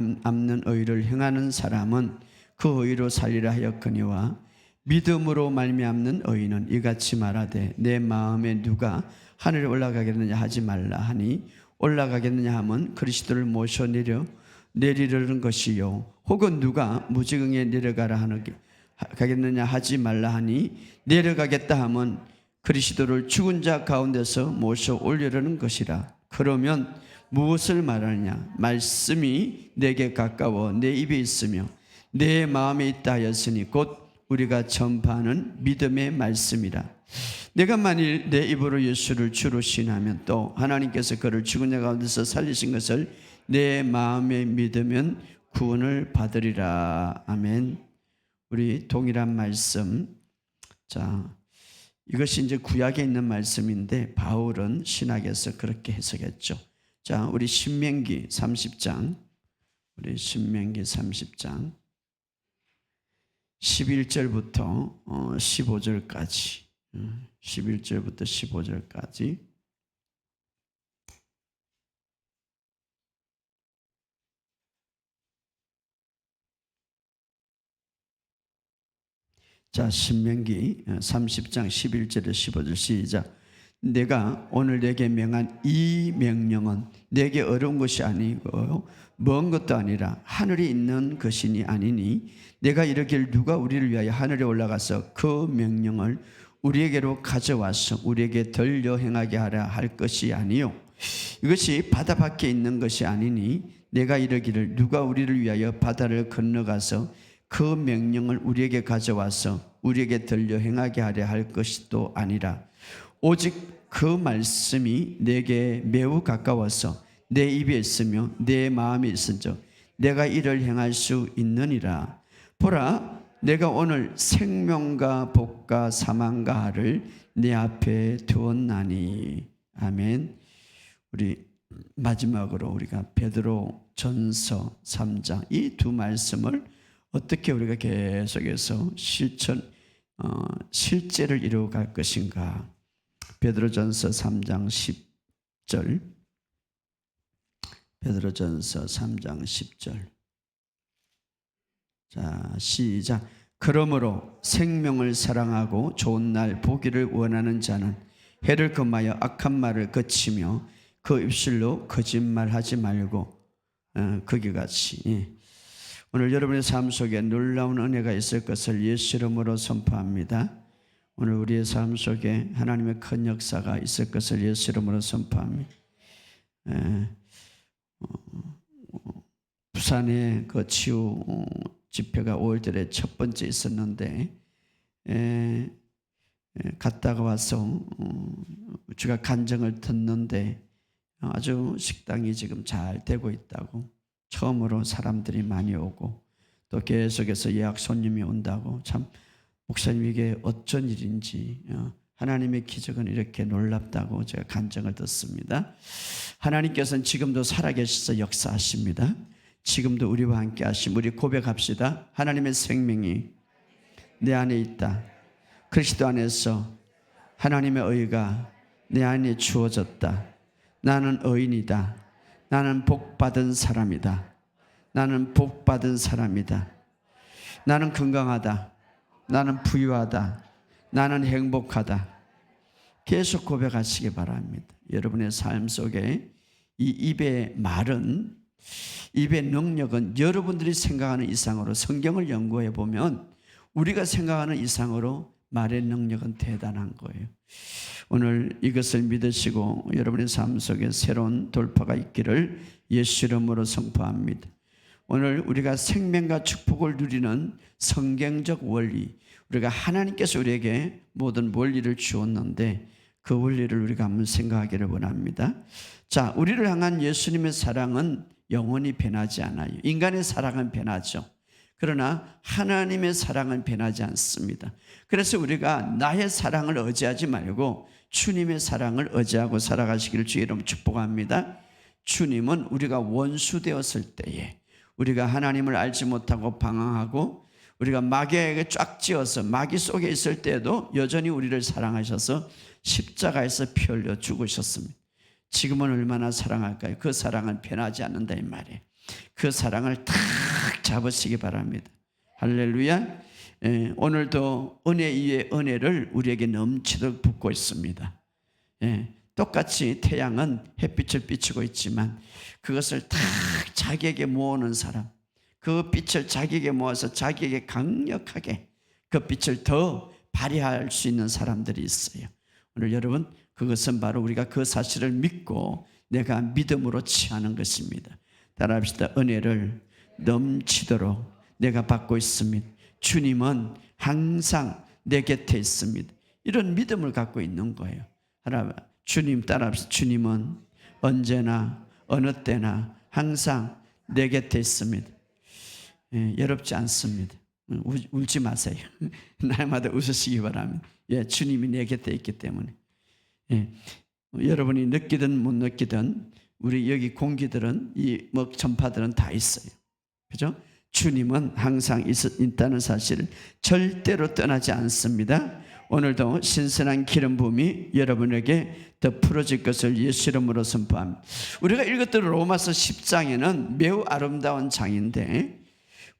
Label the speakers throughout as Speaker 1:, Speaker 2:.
Speaker 1: 말미암는 의를 행하는 사람은 그 의로 살리라 하였거니와 믿음으로 말미암는 의인은 이같이 말하되 내 마음에 누가 하늘에 올라가겠느냐 하지 말라 하니 올라가겠느냐 하면 그리스도를 모셔 내리려는 것이요 혹은 누가 무지경에 내려가라 가겠느냐 하지 말라 하니 내려가겠다 하면 그리스도를 죽은 자 가운데서 모셔 올리려는 것이라. 그러면 무엇을 말하느냐? 말씀이 내게 가까워 내 입에 있으며 내 마음에 있다 하였으니 곧 우리가 전파하는 믿음의 말씀이라. 내가 만일 내 입으로 예수를 주로 신하면 또 하나님께서 그를 죽은 자 가운데서 살리신 것을 내 마음에 믿으면 구원을 받으리라. 아멘. 우리 동일한 말씀. 자, 이것이 이제 구약에 있는 말씀인데 바울은 신학에서 그렇게 해석했죠. 자, 우리 신명기 30장. 우리 신명기 30장 11절부터 15절까지 11절부터 15절까지 자, 신명기 30장 11절에 15절 시작. 내가 오늘 내게 명한 이 명령은 내게 어려운 것이 아니고 먼 것도 아니라 하늘에 있는 것이니 아니니 내가 이르기를 누가 우리를 위하여 하늘에 올라가서 그 명령을 우리에게로 가져와서 우리에게 덜려 행하게 하라 할 것이 아니요 이것이 바다 밖에 있는 것이 아니니 내가 이르기를 누가 우리를 위하여 바다를 건너가서 그 명령을 우리에게 가져와서 우리에게 들려 행하게 하려 할 것도 아니라 오직 그 말씀이 내게 매우 가까워서 내 입에 있으며 내 마음에 있은즉 내가 이를 행할 수 있느니라. 보라, 내가 오늘 생명과 복과 사망과 하를 내 앞에 두었나니. 아멘. 우리 마지막으로 우리가 베드로 전서 3장 이 두 말씀을 어떻게 우리가 계속해서 실제를 이루어갈 것인가. 베드로전서 3장 10절. 베드로전서 3장 10절. 자, 시작. 그러므로 생명을 사랑하고 좋은 날 보기를 원하는 자는 해를 금하여 악한 말을 거치며 그 입술로 거짓말하지 말고 거기 같이 오늘 여러분의 삶 속에 놀라운 은혜가 있을 것을 예수 이름으로 선포합니다. 오늘 우리의 삶 속에 하나님의 큰 역사가 있을 것을 예수 이름으로 선포합니다. 부산에 그 치유 집회가 5월달에 첫 번째 있었는데 갔다가 와서 제가 간증을 듣는데 아주 식당이 지금 잘 되고 있다고, 처음으로 사람들이 많이 오고 또 계속해서 예약 손님이 온다고. 참 목사님 이게 어쩐 일인지 하나님의 기적은 이렇게 놀랍다고 제가 간증을 듣습니다. 하나님께서는 지금도 살아계셔서 역사하십니다. 지금도 우리와 함께 하심. 우리 고백합시다. 하나님의 생명이 내 안에 있다. 그리스도 안에서 하나님의 의가 내 안에 주어졌다. 나는 의인이다. 나는 복받은 사람이다. 나는 복받은 사람이다. 나는 건강하다. 나는 부유하다. 나는 행복하다. 계속 고백하시기 바랍니다. 여러분의 삶 속에 이 입의 말은, 입의 능력은 여러분들이 생각하는 이상으로, 성경을 연구해 보면 우리가 생각하는 이상으로 말의 능력은 대단한 거예요. 오늘 이것을 믿으시고 여러분의 삶 속에 새로운 돌파가 있기를 예수 이름으로 선포합니다. 오늘 우리가 생명과 축복을 누리는 성경적 원리, 우리가 하나님께서 우리에게 모든 원리를 주었는데 그 원리를 우리가 한번 생각하기를 원합니다. 자, 우리를 향한 예수님의 사랑은 영원히 변하지 않아요. 인간의 사랑은 변하죠. 그러나 하나님의 사랑은 변하지 않습니다. 그래서 우리가 나의 사랑을 의지하지 말고 주님의 사랑을 의지하고 살아가시기를 주의 이름으로 축복합니다. 주님은 우리가 원수 되었을 때에, 우리가 하나님을 알지 못하고 방황하고 우리가 마귀에게 쫙 찌어서 마귀 속에 있을 때에도 여전히 우리를 사랑하셔서 십자가에서 피 흘려 죽으셨습니다. 지금은 얼마나 사랑할까요? 그 사랑은 변하지 않는다 이 말이에요. 그 사랑을 탁 잡으시기 바랍니다. 할렐루야. 오늘도 은혜 위에 은혜를 우리에게 넘치도록 붓고 있습니다. 똑같이 태양은 햇빛을 비추고 있지만 그것을 탁 자기에게 모으는 사람, 그 빛을 자기에게 모아서 자기에게 강력하게 그 빛을 더 발휘할 수 있는 사람들이 있어요. 오늘 여러분, 그것은 바로 우리가 그 사실을 믿고 내가 믿음으로 취하는 것입니다. 따라합시다. 은혜를 넘치도록 내가 받고 있습니다. 주님은 항상 내 곁에 있습니다. 이런 믿음을 갖고 있는 거예요. 주님 따라합시다. 주님은 언제나 어느 때나 항상 내 곁에 있습니다. 외롭지 않습니다. 울지 마세요. 날마다 웃으시기 바랍니다. 주님이 내 곁에 있기 때문에. 여러분이 느끼든 못 느끼든 우리 여기 공기들은 이 전파들은 다 있어요. 그죠? 주님은 항상 있다는 사실을 절대로 떠나지 않습니다. 오늘도 신선한 기름 부음이 여러분에게 더 풀어질 것을 예수 이름으로 선포합니다. 우리가 읽었던 로마서 10장에는 매우 아름다운 장인데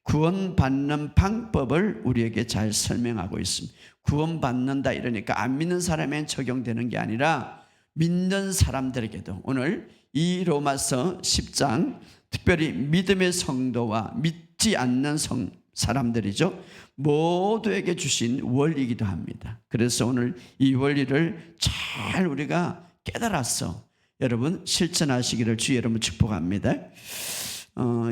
Speaker 1: 구원받는 방법을 우리에게 잘 설명하고 있습니다. 구원받는다 이러니까 안 믿는 사람에게 적용되는 게 아니라 믿는 사람들에게도 오늘 이 로마서 10장 특별히 믿음의 성도와 믿지 않는 사람들이죠. 모두에게 주신 원리이기도 합니다. 그래서 오늘 이 원리를 잘 우리가 깨달아서 여러분 실천하시기를 주의 여러분 축복합니다.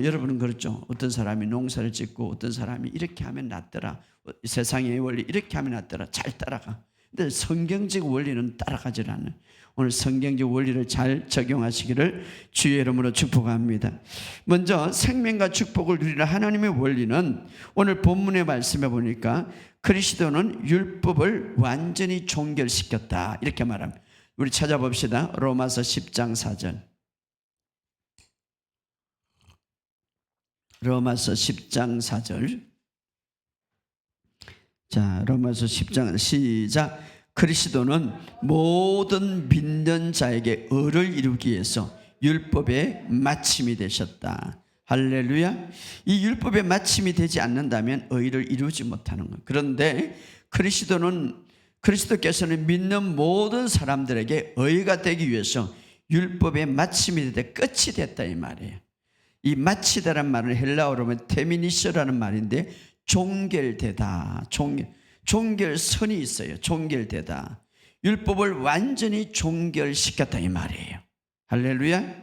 Speaker 1: 여러분은 그렇죠. 어떤 사람이 농사를 짓고 어떤 사람이 이렇게 하면 낫더라. 세상의 원리 이렇게 하면 낫더라. 잘 따라가. 근데 성경적 원리는 따라가질 않아요. 오늘 성경적 원리를 잘 적용하시기를 주의 이름으로 축복합니다. 먼저 생명과 축복을 누리는 하나님의 원리는 오늘 본문의 말씀에 보니까 그리스도는 율법을 완전히 종결시켰다 이렇게 말합니다. 우리 찾아봅시다. 로마서 10장 4절. 로마서 10장 4절. 자, 로마서 10장 시작. 그리스도는 모든 믿는 자에게 의를 이루기 위해서 율법의 마침이 되셨다. 할렐루야. 이 율법의 마침이 되지 않는다면 의를 이루지 못하는 거예요. 그런데 그리스도께서는 믿는 모든 사람들에게 의가 되기 위해서 율법의 마침이 되되 끝이 됐다 이 말이에요. 이 마치다란 말은 헬라어로 하면 테미니셔라는 말인데 종결되다. 종결선이 있어요. 종결되다. 율법을 완전히 종결시켰다 이 말이에요. 할렐루야.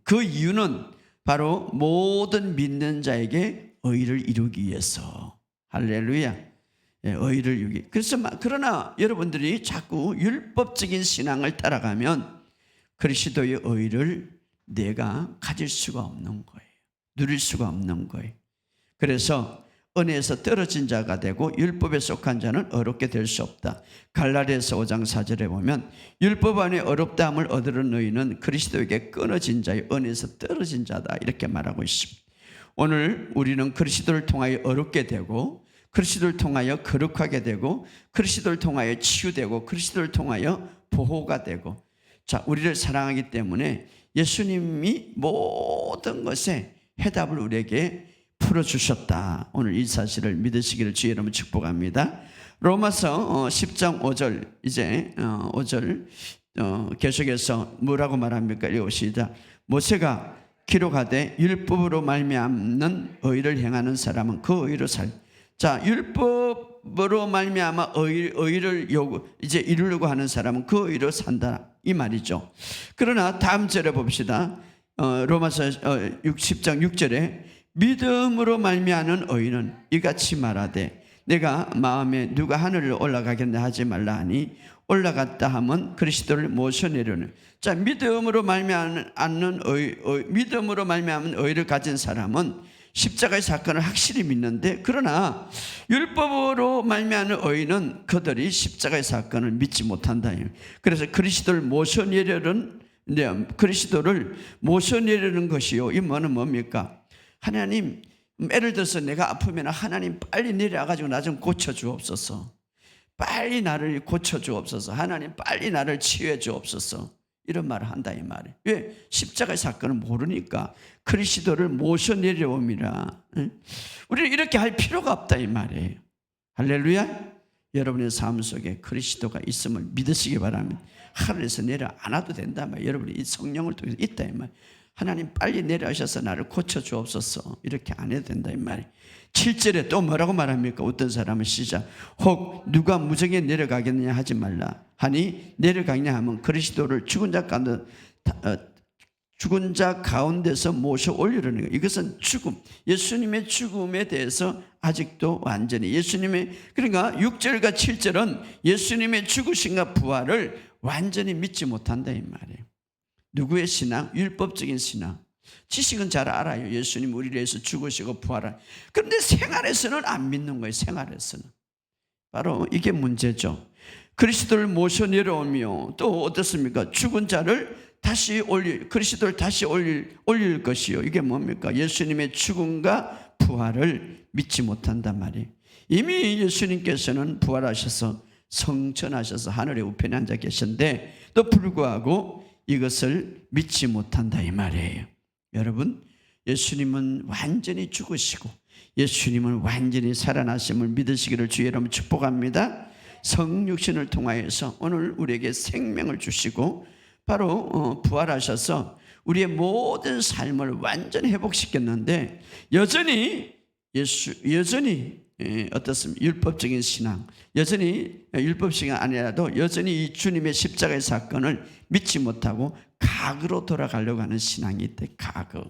Speaker 1: 그 이유는 바로 모든 믿는 자에게 의를 이루기 위해서. 할렐루야. 의를 이루기. 그러나 여러분들이 자꾸 율법적인 신앙을 따라가면 그리스도의 의를 내가 가질 수가 없는 거예요. 누릴 수가 없는 거예요. 그래서 은혜에서 떨어진 자가 되고 율법에 속한 자는 어렵게 될 수 없다. 갈라디아서 5장 4절에 보면 율법 안에 어렵다함을 얻으는 너희는 그리스도에게 끊어진 자의 은혜에서 떨어진 자다 이렇게 말하고 있습니다. 오늘 우리는 그리스도를 통하여 어렵게 되고 그리스도를 통하여 거룩하게 되고 그리스도를 통하여 치유되고 그리스도를 통하여 보호가 되고 자, 우리를 사랑하기 때문에 예수님이 모든 것에 해답을 우리에게 풀어주셨다. 오늘 이 사실을 믿으시기를 주의 이름으로 축복합니다. 로마서 10장 5절 이제 5절 계속해서 뭐라고 말합니까? 읽으시다. 모세가 기록하되 율법으로 말미암는 의를 행하는 사람은 그 의로 살. 자, 율법으로 말미암아 의를 이제 이루려고 하는 사람은 그 의로 산다 이 말이죠. 그러나 다음 절에 봅시다. 로마서 10장 6절에 믿음으로 말미암는 의는 이같이 말하되 내가 마음에 누가 하늘을 올라가겠나 하지 말라 하니 올라갔다 하면 그리스도를 모셔내려는. 자, 믿음으로 말미암는 믿음으로 말미암는 의를 가진 사람은 십자가의 사건을 확실히 믿는데 그러나 율법으로 말미암는 의는 그들이 십자가의 사건을 믿지 못한다. 그래서 그리스도를 모셔내려는 것이요. 이 말은 뭡니까? 하나님, 예를 들어서 내가 아프면 하나님 빨리 내려와가지고 나 좀 고쳐주옵소서. 빨리 나를 고쳐주옵소서. 하나님 빨리 나를 치유해 주옵소서. 이런 말을 한다 이 말이에요. 왜? 십자가의 사건을 모르니까 그리스도를 모셔 내려옴이라. 우리는 이렇게 할 필요가 없다 이 말이에요. 할렐루야. 여러분의 삶 속에 그리스도가 있음을 믿으시기 바랍니다. 하늘에서 내려 안 와도 된다 말이에요. 여러분이 이 성령을 통해서 있다 이 말이에요. 하나님 빨리 내려오셔서 나를 고쳐주옵소서 이렇게 안 해도 된다 이 말이에요. 7절에 또 뭐라고 말합니까? 어떤 사람은 시작 혹 누가 무정에 내려가겠느냐 하지 말라 하니 내려가냐 하면 그리스도를 죽은 자 가운데서 모셔 올리려는 거예요. 이것은 죽음, 예수님의 죽음에 대해서 아직도 완전히 예수님의, 그러니까 6절과 7절은 예수님의 죽으심과 부활을 완전히 믿지 못한다 이 말이에요. 누구의 신앙? 율법적인 신앙. 지식은 잘 알아요. 예수님 우리를 위해서 죽으시고 부활을. 그런데 생활에서는 안 믿는 거예요. 생활에서는. 바로 이게 문제죠. 그리스도를 모셔 내려오며 또 어떻습니까? 죽은 자를 다시 그리스도를 다시 올릴 것이요. 이게 뭡니까? 예수님의 죽음과 부활을 믿지 못한단 말이에요. 이미 예수님께서는 부활하셔서 성천하셔서 하늘에 우편에 앉아 계신데 또 불구하고 이것을 믿지 못한다 이 말이에요. 여러분, 예수님은 완전히 죽으시고 예수님은 완전히 살아나심을 믿으시기를 주의 이름으로 축복합니다. 성육신을 통하여서 오늘 우리에게 생명을 주시고 바로 부활하셔서 우리의 모든 삶을 완전히 회복시켰는데 여전히 어떻습니까? 율법적인 신앙, 여전히 율법식이 아니라도 여전히 이 주님의 십자가의 사건을 믿지 못하고 과거로 돌아가려고 하는 신앙이 있대. 과거.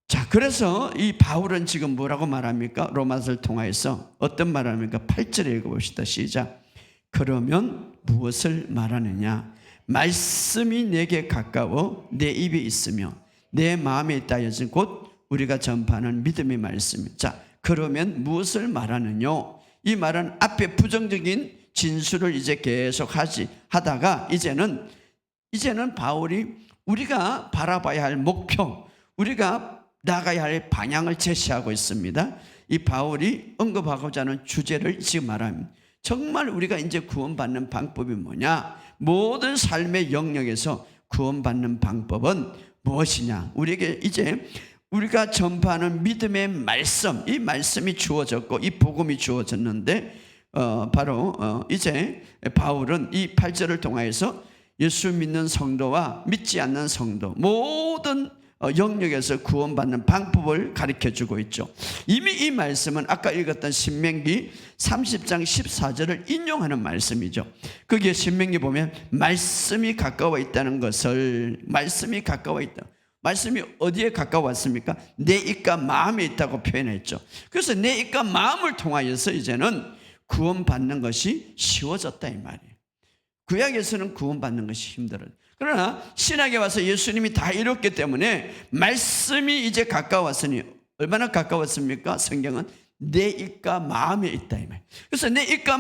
Speaker 1: 자, 그래서 이 바울은 지금 뭐라고 말합니까? 로마서를 통하여서 어떤 말을 합니까? 8절에 읽어봅시다. 시작. 그러면 무엇을 말하느냐? 말씀이 내게 가까워 내 입에 있으며 내 마음에 있다 하여진 곧 우리가 전파하는 믿음의 말씀. 자, 그러면 무엇을 말하느냐? 이 말은 앞에 부정적인 진술을 이제 계속 하다가 이제는 바울이 우리가 바라봐야 할 목표, 우리가 나가야 할 방향을 제시하고 있습니다. 이 바울이 언급하고자 하는 주제를 지금 말합니다. 정말 우리가 이제 구원받는 방법이 뭐냐? 모든 삶의 영역에서 구원받는 방법은 무엇이냐? 우리에게 이제 우리가 전파하는 믿음의 말씀, 이 말씀이 주어졌고 이 복음이 주어졌는데 바로 이제 바울은 이 8절을 통하여서 예수 믿는 성도와 믿지 않는 성도 모든 영역에서 구원받는 방법을 가르쳐주고 있죠. 이미 이 말씀은 아까 읽었던 신명기 30장 14절을 인용하는 말씀이죠. 거기에 신명기 보면 말씀이 가까워 있다는 것을, 말씀이 가까워 있다, 말씀이 어디에 가까웠습니까? 내 입과 마음에 있다고 표현했죠. 그래서 내 입과 마음을 통하여서 이제는 구원받는 것이 쉬워졌다 이 말이에요. 구약에서는 구원받는 것이 힘들어요. 그러나 신약에 와서 예수님이 다 이뤘기 때문에 말씀이 이제 가까웠으니, 얼마나 가까웠습니까? 성경은 내 입과 마음에 있다 이 말이에요. 그래서 내 입과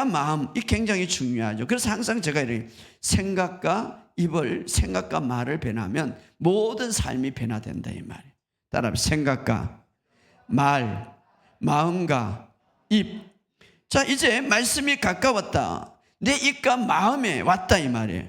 Speaker 1: 마음, 이 굉장히 중요하죠. 그래서 항상 제가 이렇게 생각과 말을 변하면 모든 삶이 변화된다 이 말이에요. 따라 생각과 말, 마음과 입. 자, 이제 말씀이 가까웠다. 내 입과 마음에 왔다 이 말이에요.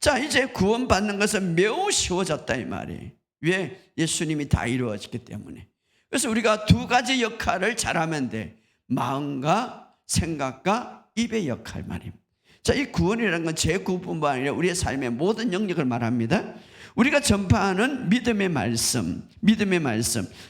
Speaker 1: 자, 이제 구원받는 것은 매우 쉬워졌다 이 말이에요. 왜? 예수님이 다 이루어졌기 때문에. 그래서 우리가 두 가지 역할을 잘하면 돼. 마음과 생각과 입의 역할 말입니다. 자, 이 구원이라는 건 제 구원뿐만 아니라 우리의 삶의 모든 영역을 말합니다. 우리가 전파하는 믿음의 말씀.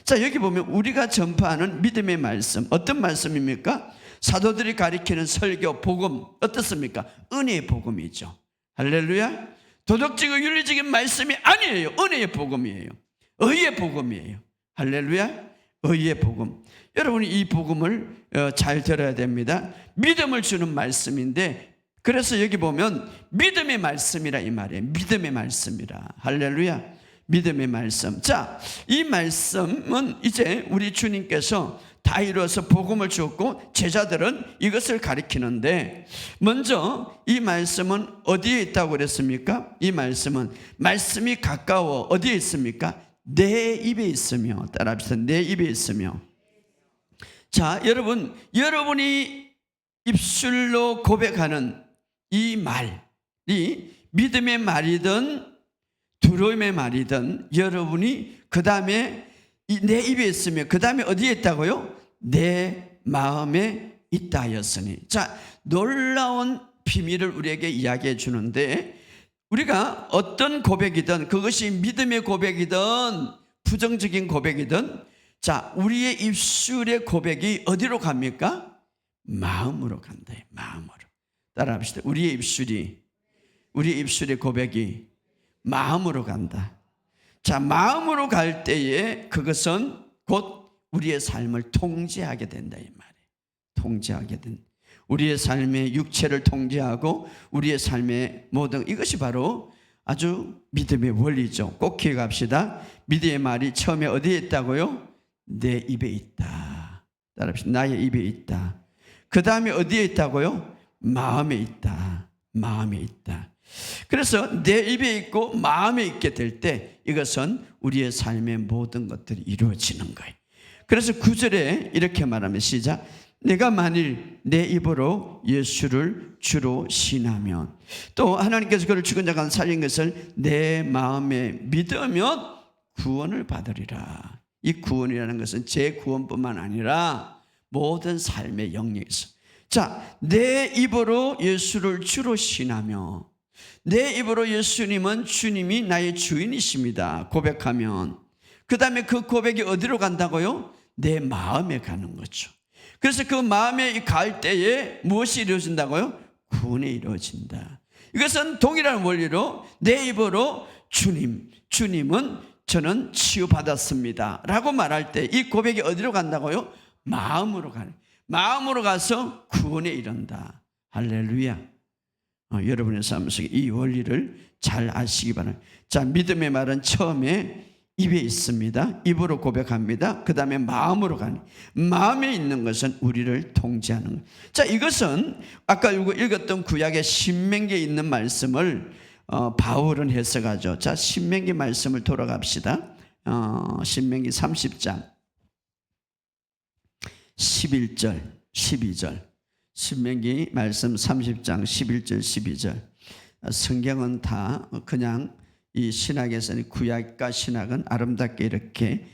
Speaker 1: 자, 여기 보면 우리가 전파하는 믿음의 말씀. 어떤 말씀입니까? 사도들이 가리키는 설교, 복음 어떻습니까? 은혜의 복음이죠. 할렐루야. 도덕적이고 윤리적인 말씀이 아니에요. 은혜의 복음이에요. 의의 복음이에요. 할렐루야. 의의 복음. 여러분이 이 복음을 잘 들어야 됩니다. 믿음을 주는 말씀인데, 그래서 여기 보면 믿음의 말씀이라 이 말이에요. 믿음의 말씀이라. 할렐루야. 믿음의 말씀. 자, 이 말씀은 이제 우리 주님께서 다 이루어서 복음을 주었고 제자들은 이것을 가리키는데, 먼저 이 말씀은 어디에 있다고 그랬습니까? 이 말씀은 말씀이 가까워 어디에 있습니까? 내 입에 있으며. 따라합시다. 내 입에 있으며. 자, 여러분이 입술로 고백하는 이 말이 믿음의 말이든 두려움의 말이든 여러분이 그 다음에 내 입에 있으면 그 다음에 어디에 있다고요? 내 마음에 있다 하였으니. 자, 놀라운 비밀을 우리에게 이야기해 주는데, 우리가 어떤 고백이든 그것이 믿음의 고백이든 부정적인 고백이든, 자, 우리의 입술의 고백이 어디로 갑니까? 마음으로 간다. 마음으로. 따라합시다. 우리의 입술의 고백이 마음으로 간다. 자, 마음으로 갈 때에 그것은 곧 우리의 삶을 통제하게 된다 이 말이에요. 통제하게 된다. 우리의 삶의 육체를 통제하고 우리의 삶의 모든, 이것이 바로 아주 믿음의 원리죠. 꼭 기억합시다. 믿음의 말이 처음에 어디에 있다고요? 내 입에 있다. 따라합시다. 나의 입에 있다. 그 다음에 어디에 있다고요? 마음에 있다. 마음에 있다. 그래서 내 입에 있고 마음에 있게 될 때 이것은 우리의 삶의 모든 것들이 이루어지는 거예요. 그래서 9절에 이렇게 말하면, 시작. 내가 만일 내 입으로 예수를 주로 신하면, 또 하나님께서 그를 죽은 자 가운데 살린 것을 내 마음에 믿으면 구원을 받으리라. 이 구원이라는 것은 제 구원뿐만 아니라 모든 삶의 영역에서, 자, 내 입으로 예수를 주로 신하며, 내 입으로 예수님은 주님이 나의 주인이십니다 고백하면, 그 다음에 그 고백이 어디로 간다고요? 내 마음에 가는 거죠. 그래서 그 마음에 갈 때에 무엇이 이루어진다고요? 구원이 이루어진다. 이것은 동일한 원리로 내 입으로 주님은 저는 치유받았습니다 라고 말할 때 이 고백이 어디로 간다고요? 마음으로 가는, 마음으로 가서 구원에 이른다. 할렐루야. 여러분의 삶 속에 이 원리를 잘 아시기 바랍니다. 자, 믿음의 말은 처음에 입에 있습니다. 입으로 고백합니다. 그 다음에 마음으로 가는, 마음에 있는 것은 우리를 통제하는 것. 자, 이것은 아까 읽었던 구약의 신명기에 있는 말씀을 바울은 해석하죠. 자, 신명기 말씀을 돌아갑시다. 신명기 30장 11절 12절. 신명기 말씀 30장 11절 12절. 성경은 다 그냥 이 신학에서는 구약과 신학은 아름답게 이렇게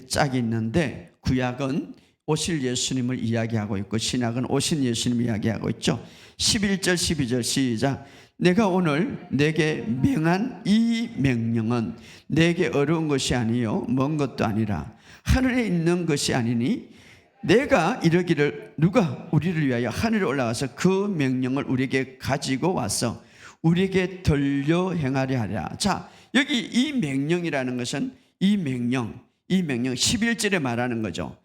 Speaker 1: 짝이 있는데, 구약은 오실 예수님을 이야기하고 있고 신학은 오신 예수님을 이야기하고 있죠. 11절 12절 시작. 내가 오늘 내게 명한 이 명령은 내게 어려운 것이 아니요 먼 것도 아니라 하늘에 있는 것이 아니니, 내가 이러기를 누가 우리를 위하여 하늘에 올라가서 그 명령을 우리에게 가지고 와서 우리에게 들려 행하려 하랴. 자, 여기 이 명령이라는 것은 이 명령 11절에 말하는 거죠.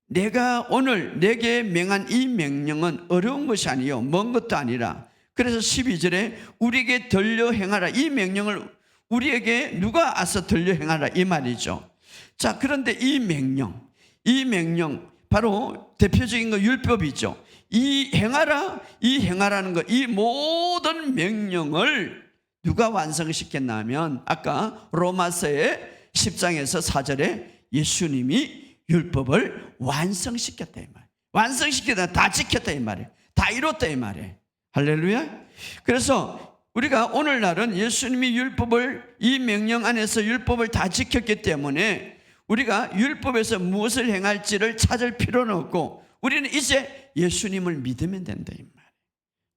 Speaker 1: 내가 오늘 내게 명한 이 명령은 어려운 것이 아니요 먼 것도 아니라, 그래서 12절에 우리에게 들려 행하라, 이 명령을 우리에게 누가 와서 들려 행하라 이 말이죠. 자, 그런데 이 명령 바로 대표적인 거 율법이죠. 이 행하라는 것, 이 모든 명령을 누가 완성시켰나 하면 아까 로마서의 10장에서 4절에 예수님이 율법을 완성시켰다 이 말. 완성시켰다, 다 지켰다 이 말이에요. 다 이뤘다 이 말이에요. 할렐루야. 그래서 우리가 오늘날은 예수님이 율법을, 이 명령 안에서 율법을 다 지켰기 때문에 우리가 율법에서 무엇을 행할지를 찾을 필요는 없고 우리는 이제 예수님을 믿으면 된다 이 말.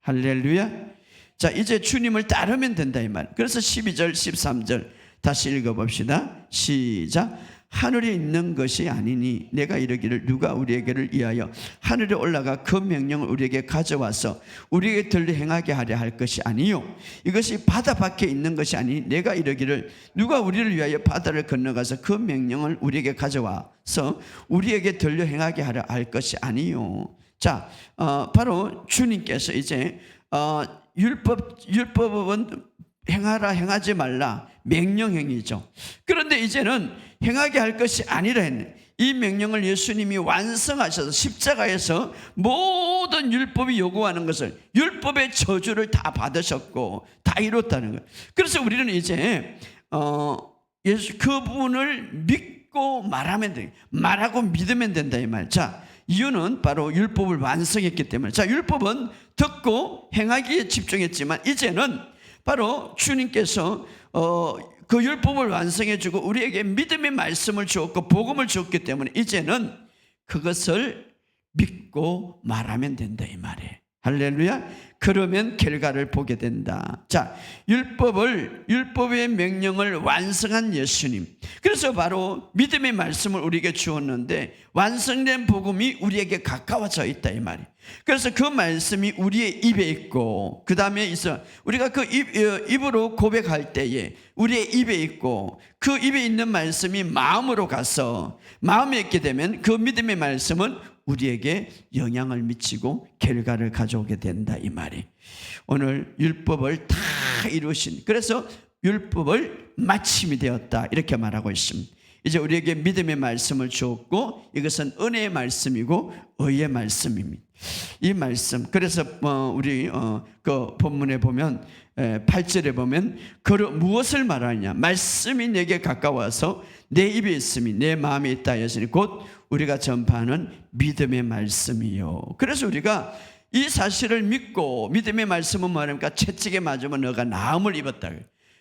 Speaker 1: 할렐루야. 자, 이제 주님을 따르면 된다 이 말. 그래서 12절 13절 다시 읽어봅시다. 시작. 하늘에 있는 것이 아니니 내가 이르기를 누가 우리에게를 위하여 하늘에 올라가 그 명령을 우리에게 가져와서 우리에게 들려 행하게 하려 할 것이 아니요 이것이 바다 밖에 있는 것이 아니 내가 이르기를 누가 우리를 위하여 바다를 건너가서 그 명령을 우리에게 가져와서 우리에게 들려 행하게 하려 할 것이 아니요. 자, 바로 주님께서 이제 율법은 행하라 행하지 말라 명령행위죠. 그런데 이제는 행하게 할 것이 아니라 했네. 이 명령을 예수님이 완성하셔서 십자가에서 모든 율법이 요구하는 것을, 율법의 저주를 다 받으셨고 다 이뤘다는 거예요. 그래서 우리는 이제 예수 그분을 믿고 말하면 돼. 말하고 믿으면 된다 이 말. 자, 이유는 바로 율법을 완성했기 때문에. 자, 율법은 듣고 행하기에 집중했지만 이제는 바로 주님께서 그 율법을 완성해 주고 우리에게 믿음의 말씀을 주었고 복음을 주었기 때문에 이제는 그것을 믿고 말하면 된다 이 말이에요. 할렐루야. 그러면 결과를 보게 된다. 자, 율법의 명령을 완성한 예수님. 그래서 바로 믿음의 말씀을 우리에게 주었는데 완성된 복음이 우리에게 가까워져 있다 이 말이에요. 그래서 그 말씀이 우리의 입에 있고 그 다음에 있어 우리가 그 입으로 고백할 때에 우리의 입에 있고 그 입에 있는 말씀이 마음으로 가서 마음에 있게 되면 그 믿음의 말씀은 우리에게 영향을 미치고 결과를 가져오게 된다 이 말이. 오늘 율법을 다 이루신, 그래서 율법을 마침이 되었다 이렇게 말하고 있습니다. 이제 우리에게 믿음의 말씀을 주었고 이것은 은혜의 말씀이고 의의 말씀입니다. 이 말씀, 그래서 우리 그 본문에 보면 8절에 보면 무엇을 말하느냐, 말씀이 내게 가까워서 내 입에 있음이 내 마음에 있다 하였으니 곧 우리가 전파하는 믿음의 말씀이요. 그래서 우리가 이 사실을 믿고 믿음의 말씀은 뭐랍니까? 채찍에 맞으면 너가 나음을 입었다.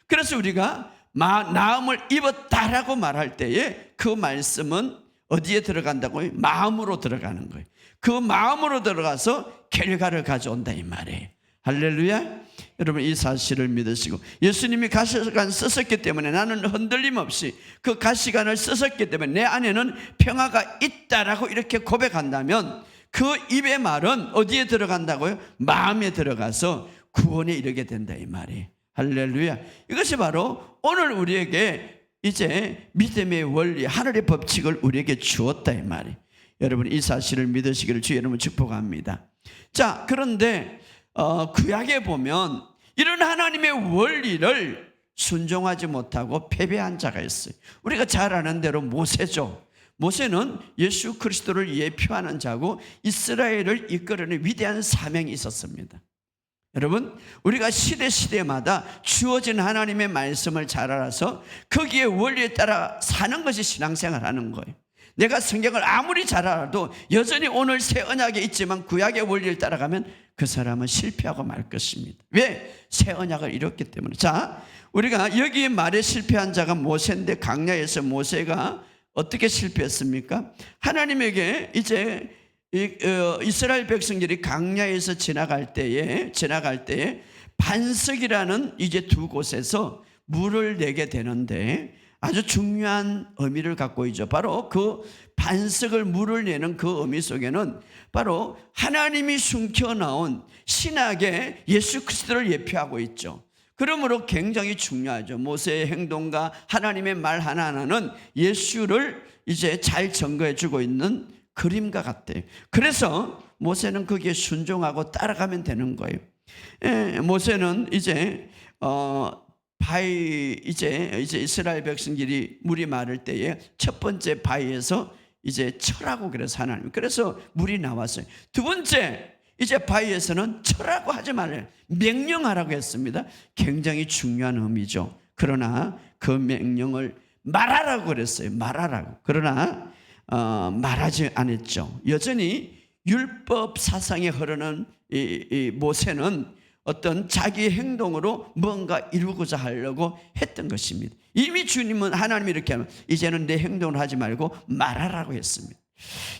Speaker 1: 그래서 우리가 나음을 입었다라고 말할 때에 그 말씀은 어디에 들어간다고요? 마음으로 들어가는 거예요. 그 마음으로 들어가서 결과를 가져온다 이 말이에요. 할렐루야. 여러분 이 사실을 믿으시고 예수님이 가시관 쓰셨기 때문에 나는 흔들림 없이 그 가시관을 쓰셨기 때문에 내 안에는 평화가 있다라고 이렇게 고백한다면 그 입의 말은 어디에 들어간다고요? 마음에 들어가서 구원에 이르게 된다 이 말이에요. 할렐루야. 이것이 바로 오늘 우리에게 이제 믿음의 원리, 하늘의 법칙을 우리에게 주었다 이 말이에요. 여러분 이 사실을 믿으시기를 주 여러분 축복합니다. 자, 그런데 구약에 보면 이런 하나님의 원리를 순종하지 못하고 패배한 자가 있어요. 우리가 잘 아는 대로 모세죠. 모세는 예수 그리스도를 예표하는 자고 이스라엘을 이끌어내는 위대한 사명이 있었습니다. 여러분 우리가 시대마다 주어진 하나님의 말씀을 잘 알아서 거기에 원리에 따라 사는 것이 신앙생활 하는 거예요. 내가 성경을 아무리 잘 알아도 여전히 오늘 새 언약에 있지만 구약의 원리를 따라가면 그 사람은 실패하고 말 것입니다. 왜? 새 언약을 이뤘기 때문에. 자, 우리가 여기 말에 실패한 자가 모세인데 광야에서 모세가 어떻게 실패했습니까? 하나님에게 이제 이스라엘 백성들이 광야에서 지나갈 때에 반석이라는 이제 두 곳에서 물을 내게 되는데 아주 중요한 의미를 갖고 있죠. 바로 그 반석을 물을 내는 그 의미 속에는 바로 하나님이 숨겨 나온 신약의 예수 그리스도를 예표하고 있죠. 그러므로 굉장히 중요하죠. 모세의 행동과 하나님의 말 하나하나는 예수를 이제 잘 증거해 주고 있는 그림과 같대요. 그래서 모세는 거기에 순종하고 따라가면 되는 거예요. 모세는 이제 이제 이스라엘 백성들이 물이 마를 때에 첫 번째 바위에서 이제 철하고 그래서 하나님, 그래서 물이 나왔어요. 두 번째 이제 바위에서는 철하고 하지 말아요. 명령하라고 했습니다. 굉장히 중요한 의미죠. 그러나 그 명령을 말하라고 그랬어요. 말하라고. 그러나 말하지 않았죠. 여전히 율법 사상에 흐르는 이 모세는 어떤 자기 행동으로 뭔가 이루고자 하려고 했던 것입니다. 이미 주님은 하나님이 이렇게 하면 이제는 내 행동을 하지 말고 말하라고 했습니다.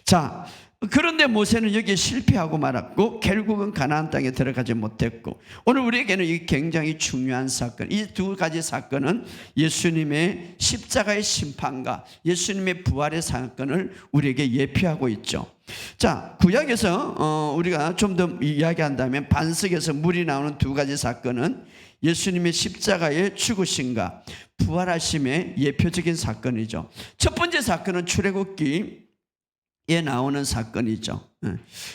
Speaker 1: 자, 그런데 모세는 여기에 실패하고 말았고 결국은 가나안 땅에 들어가지 못했고, 오늘 우리에게는 이 굉장히 중요한 사건, 이 두 가지 사건은 예수님의 십자가의 심판과 예수님의 부활의 사건을 우리에게 예표하고 있죠. 자, 구약에서 우리가 좀 더 이야기한다면 반석에서 물이 나오는 두 가지 사건은 예수님의 십자가의 죽으심과 부활하심의 예표적인 사건이죠. 첫 번째 사건은 출애굽기에 나오는 사건이죠.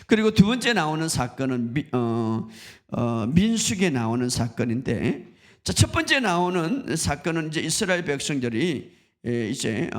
Speaker 1: 그리고 두 번째 나오는 사건은 민수기에 나오는 사건인데, 자, 첫 번째 나오는 사건은 이제 이스라엘 백성들이 이제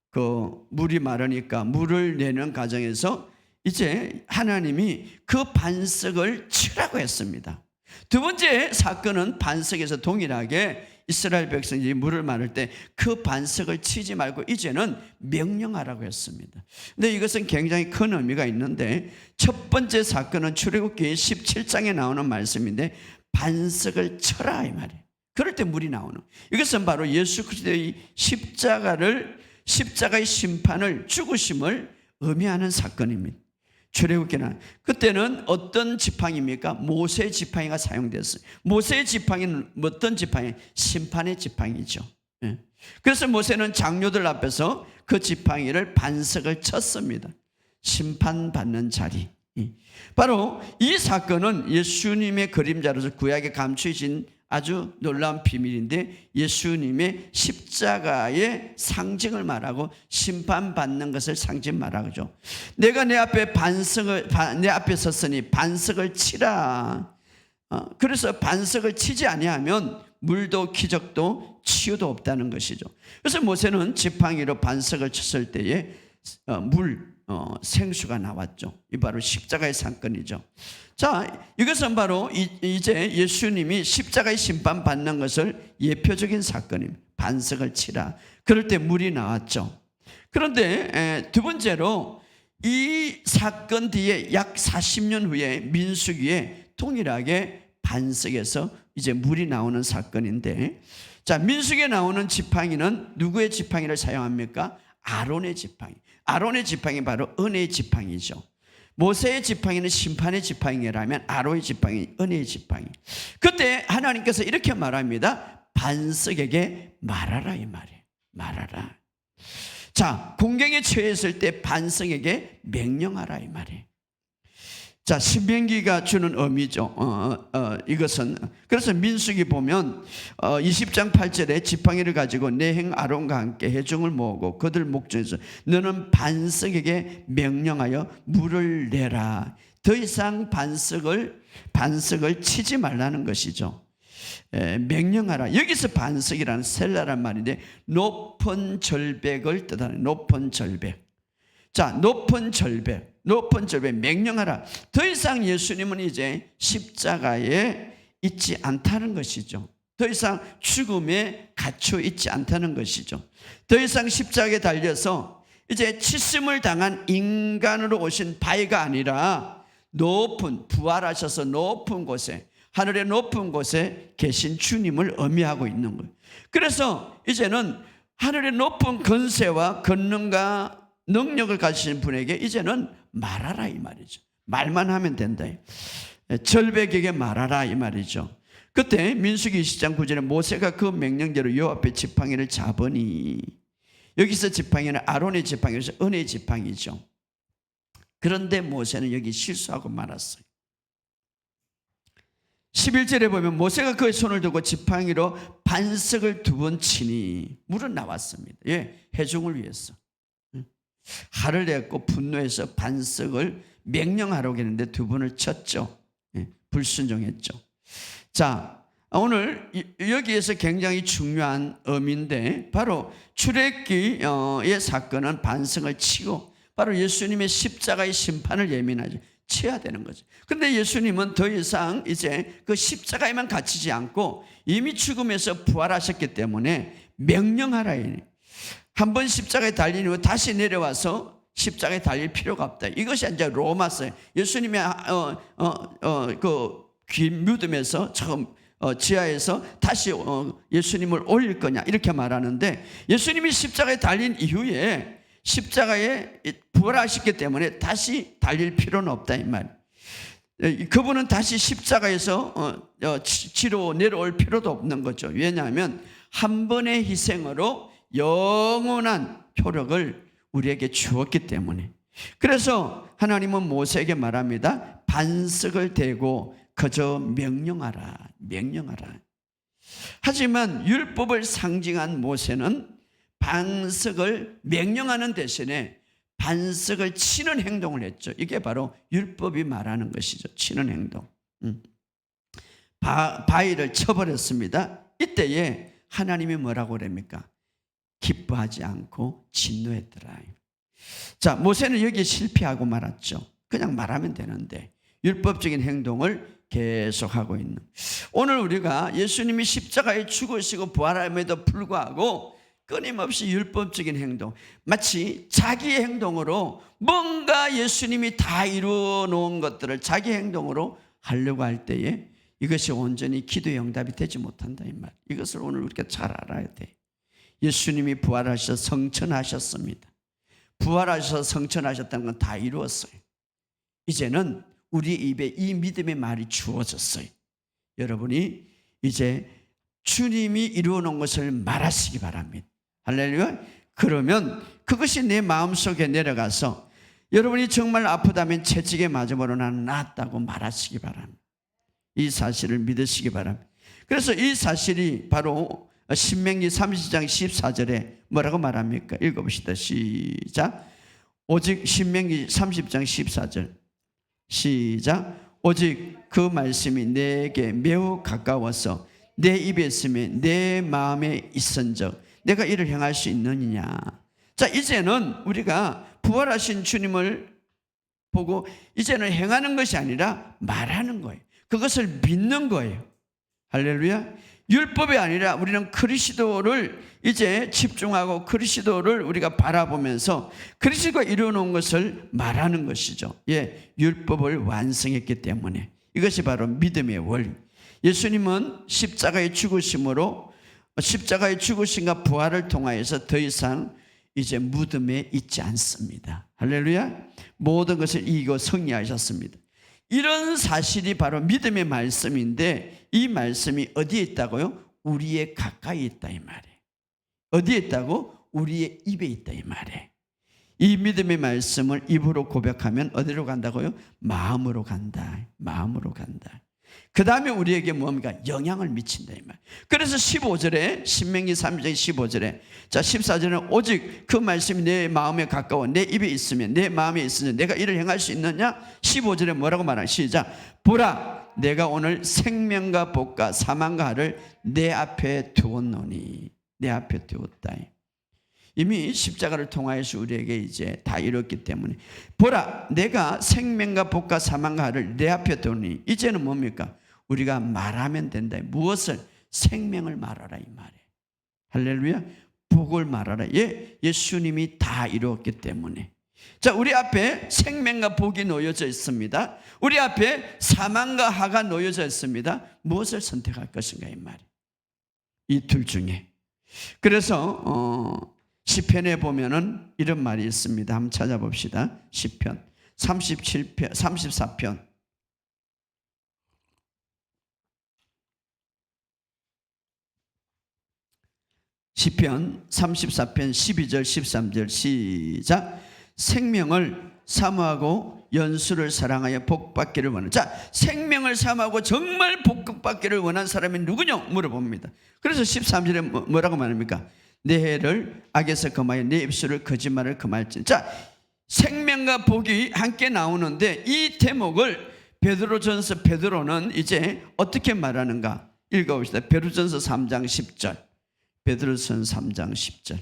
Speaker 1: 그 물이 마르니까 물을 내는 과정에서 이제 하나님이 그 반석을 치라고 했습니다. 두 번째 사건은 반석에서 동일하게 이스라엘 백성들이 물을 마를 때 그 반석을 치지 말고 이제는 명령하라고 했습니다. 근데 이것은 굉장히 큰 의미가 있는데, 첫 번째 사건은 출애굽기 17장에 나오는 말씀인데 반석을 쳐라 이 말이에요. 그럴 때 물이 나오는, 이것은 바로 예수 그리스도의 십자가의 심판을, 죽으심을 의미하는 사건입니다. 출애굽기는 그때는 어떤 지팡이입니까? 모세 지팡이가 사용됐어요. 모세 지팡이는 어떤 지팡이? 심판의 지팡이죠. 그래서 모세는 장로들 앞에서 그 지팡이를 반석을 쳤습니다. 심판받는 자리. 바로 이 사건은 예수님의 그림자로서 구약에 감추어진 아주 놀라운 비밀인데, 예수님의 십자가의 상징을 말하고 심판받는 것을 상징 말하죠. 내가 내 앞에 섰으니 반석을 치라. 그래서 반석을 치지 아니하면 물도 기적도 치유도 없다는 것이죠. 그래서 모세는 지팡이로 반석을 쳤을 때에 생수가 나왔죠. 이 바로 십자가의 사건이죠. 자, 이것은 바로 이제 예수님이 십자가의 심판 받는 것을 예표적인 사건입니다. 반석을 치라. 그럴 때 물이 나왔죠. 그런데 두 번째로 이 사건 뒤에 약 40년 후에 민수기에 동일하게 반석에서 이제 물이 나오는 사건인데, 자, 민수기에 나오는 지팡이는 누구의 지팡이를 사용합니까? 아론의 지팡이. 아론의 지팡이 바로 은혜의 지팡이죠. 모세의 지팡이는 심판의 지팡이라면 아론의 지팡이 은혜의 지팡이. 그때 하나님께서 이렇게 말합니다. 반석에게 말하라 이 말이에요. 말하라. 자, 공경에 처했을 때 반석에게 명령하라 이 말이에요. 자, 신명기가 주는 의미죠. 이것은 그래서 민수기 보면 20장 8절에 지팡이를 가지고 내 행 아론과 함께 회중을 모으고 그들 목전에서 너는 반석에게 명령하여 물을 내라. 더 이상 반석을 치지 말라는 것이죠. 명령하라. 여기서 반석이라는 셀라란 말인데 높은 절벽을 뜻하는 높은 절벽. 자, 높은 절벽 명령하라. 더 이상 예수님은 이제 십자가에 있지 않다는 것이죠. 더 이상 죽음에 갇혀 있지 않다는 것이죠. 더 이상 십자가에 달려서 이제 치심을 당한 인간으로 오신 바위가 아니라 부활하셔서 높은 곳에, 하늘의 높은 곳에 계신 주님을 의미하고 있는 거예요. 그래서 이제는 하늘의 높은 권세와 권능과 능력을 가지신 분에게 이제는 말하라 이 말이죠. 말만 하면 된다. 절벽에게 말하라 이 말이죠. 그때 민수기 20장 9절에 모세가 그 명령대로 여호와 앞에 지팡이를 잡으니, 여기서 지팡이는 아론의 지팡이에서 은혜의 지팡이죠. 그런데 모세는 여기 실수하고 말았어요. 11절에 보면 모세가 그의 손을 두고 지팡이로 반석을 2번 치니 물은 나왔습니다. 회중을 위해서. 화를 냈고 분노해서 반석을 명령하라고 했는데 2번을 쳤죠. 불순종했죠. 자, 오늘 여기에서 굉장히 중요한 의미인데, 바로 출애굽기의 사건은 반석을 치고 바로 예수님의 십자가의 심판을 예민하죠. 쳐야 되는 거죠. 그런데 예수님은 더 이상 이제 그 십자가에만 갇히지 않고 이미 죽음에서 부활하셨기 때문에 명령하라. 한 번 십자가에 달린 후 다시 내려와서 십자가에 달릴 필요가 없다. 이것이 이제 로마서예요. 예수님의 그 긴 믿음에서 처음 지하에서 다시 예수님을 올릴 거냐 이렇게 말하는데, 예수님이 십자가에 달린 이후에 십자가에 부활하셨기 때문에 다시 달릴 필요는 없다 이 말. 그분은 다시 십자가에서 지로 내려올 필요도 없는 거죠. 왜냐하면 한 번의 희생으로 영원한 효력을 우리에게 주었기 때문에. 그래서 하나님은 모세에게 말합니다. 반석을 대고 그저 명령하라. 하지만 율법을 상징한 모세는 반석을 명령하는 대신에 반석을 치는 행동을 했죠. 이게 바로 율법이 말하는 것이죠. 치는 행동. 바위를 쳐버렸습니다. 이때에 하나님이 뭐라고 그럽니까? 기뻐하지 않고 진노했더라. 자, 모세는 여기에 실패하고 말았죠. 그냥 말하면 되는데 율법적인 행동을 계속하고 있는, 오늘 우리가 예수님이 십자가에 죽으시고 부활함에도 불구하고 끊임없이 율법적인 행동, 마치 자기 행동으로 뭔가 예수님이 다 이루어 놓은 것들을 자기 행동으로 하려고 할 때에 이것이 온전히 기도의 응답이 되지 못한다 이 말. 이것을 오늘 우리가 잘 알아야 돼. 예수님이 부활하셔서 성천하셨습니다. 부활하셔서 성천하셨다는 건 다 이루었어요. 이제는 우리 입에 이 믿음의 말이 주어졌어요. 여러분이 이제 주님이 이루어 놓은 것을 말하시기 바랍니다. 할렐루야. 그러면 그것이 내 마음속에 내려가서 여러분이 정말 아프다면 채찍에 맞음으로 나는 낫다고 말하시기 바랍니다. 이 사실을 믿으시기 바랍니다. 그래서 이 사실이 바로 신명기 30장 14절에 뭐라고 말합니까? 읽어봅시다. 시작. 오직 신명기 30장 14절 시작. 오직 그 말씀이 내게 매우 가까워서 내 입에 있으면 내 마음에 있은즉 내가 이를 행할 수 있느냐. 자, 이제는 우리가 부활하신 주님을 보고 이제는 행하는 것이 아니라 말하는 거예요. 그것을 믿는 거예요. 할렐루야. 율법이 아니라 우리는 그리스도를 이제 집중하고 그리스도를 우리가 바라보면서 그리스도가 이루어놓은 것을 말하는 것이죠. 예, 율법을 완성했기 때문에 이것이 바로 믿음의 원리. 예수님은 십자가의 죽으심으로 십자가의 죽으심과 부활을 통하여서 더 이상 이제 무덤에 있지 않습니다. 할렐루야. 모든 것을 이기고 승리하셨습니다. 이런 사실이 바로 믿음의 말씀인데 이 말씀이 어디에 있다고요? 우리의 가까이 있다 이 말이에요. 어디에 있다고? 우리의 입에 있다 이 말이에요. 이 믿음의 말씀을 입으로 고백하면 어디로 간다고요? 마음으로 간다. 마음으로 간다. 그 다음에 우리에게 뭡니까? 영향을 미친다 이 말. 그래서 15절에 신명기 3장 15절에 자 14절에는 오직 그 말씀이 내 마음에 가까워 내 입에 있으면 내 마음에 있으면 내가 이를 행할 수 있느냐? 15절에 뭐라고 말하냐? 시작. 보라 내가 오늘 생명과 복과 사망과 하를 내 앞에 두었노니. 내 앞에 두었다. 이미 십자가를 통하여서 우리에게 이제 다 이뤘기 때문에 보라 내가 생명과 복과 사망과 하를 내 앞에 두니. 이제는 뭡니까? 우리가 말하면 된다. 무엇을? 생명을 말하라 이 말이에요. 할렐루야. 복을 말하라. 예, 예수님이 다 이루었기 때문에. 자, 우리 앞에 생명과 복이 놓여져 있습니다. 우리 앞에 사망과 하가 놓여져 있습니다. 무엇을 선택할 것인가 이 말이에요. 이 둘 중에. 그래서 시편에 보면은 이런 말이 있습니다. 한번 찾아봅시다. 시편 37편, 34편. 시편 34편 12절 13절 시작. 생명을 사모하고 연수를 사랑하여 복받기를 원하는. 자, 생명을 사모하고 정말 복받기를 원하는 사람이 누구냐 물어봅니다. 그래서 13절에 뭐라고 말합니까? 내 해를 악에서 금하여 내 입술을 거짓말을 금할지. 자, 생명과 복이 함께 나오는데 이 대목을 베드로전서 베드로는 이제 어떻게 말하는가 읽어봅시다. 베드로전서 3장 10절. 베드로전서 3장 10절.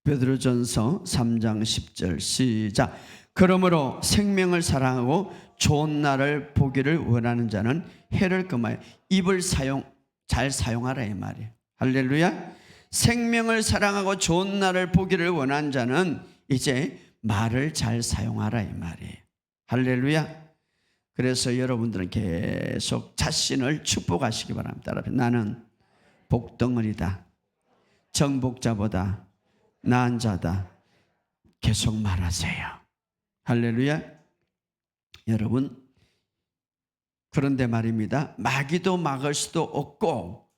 Speaker 1: 베드로전서 3장 10절 시작. 그러므로 생명을 사랑하고 좋은 날을 보기를 원하는 자는 해를 금하여 입을 잘 사용하라 이 말이에요. 할렐루야. 생명을 사랑하고 좋은 날을 보기를 원하는 자는 이제 말을 잘 사용하라 이 말이에요. 할렐루야. 그래서 여러분들은 계속 자신을 축복하시기 바랍니다. 나는 복덩어리다. 정복자보다 나은 자다. 계속 말하세요. 할렐루야. 여러분, 그런데 말입니다. 마귀도 막을 수도 없고